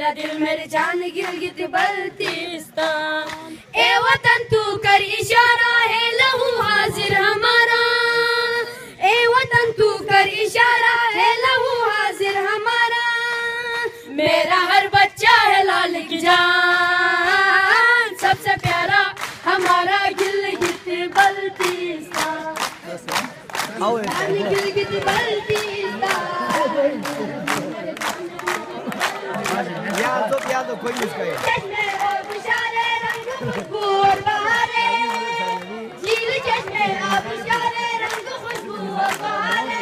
मेरा दिल मेरी जान गिलगित बल्तिस्तान। ए वतन तू कर इशारा है लहू हाजिर हमारा, ए वतन तू कर इशारा है लहू हाजिर हमारा। मेरा हर बच्चा है लाल की जान, सबसे प्यारा हमारा गिलगित बल्तिस्तान, गिलगित बल्तिस्तान। कोई इसका चश्मे और इशारे रंग खुशबू और बहारे, झील चश्मे और इशारे रंग खुशबू और बहारे।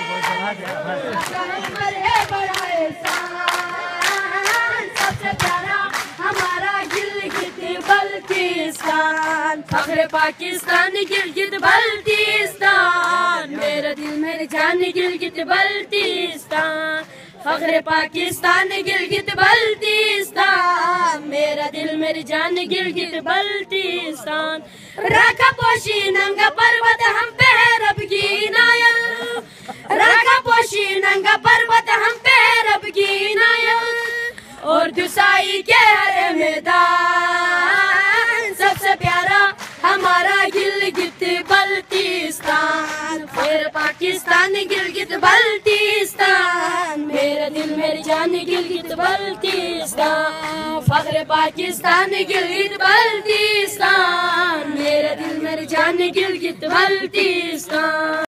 उमर है बड़ा एहसान, सबसे प्यारा हमारा गिलगित बल्तिस्तान। फख्र पाकिस्तान गिलगित बल्तिस्तान, मेरा दिल मेरी जान गिलगित बल्तिस्तान। फख्र पाकिस्तान गिलगित बल्तिस्तान, मेरा दिल मेरी जान गिलगित बल्तिस्तान। राखा पोशी नंगा पर्वत हम पे है रब की इनायत, राखा पोशी नंगा पर्वत हम पे है रब की इनायत। और दुसाई के हरे मैदान, सबसे प्यारा हमारा गिलगित बल्तिस्तान। फिर पाकिस्तान गिलगित बल्तिस्तान, मेरा दिल मेरी जान गिलगित बल्तिस्तान। फख्र पाकिस्तान गिलगित बल्तिस्तान, मेरा दिल मेरी जान गिलगित बल्तिस्तान।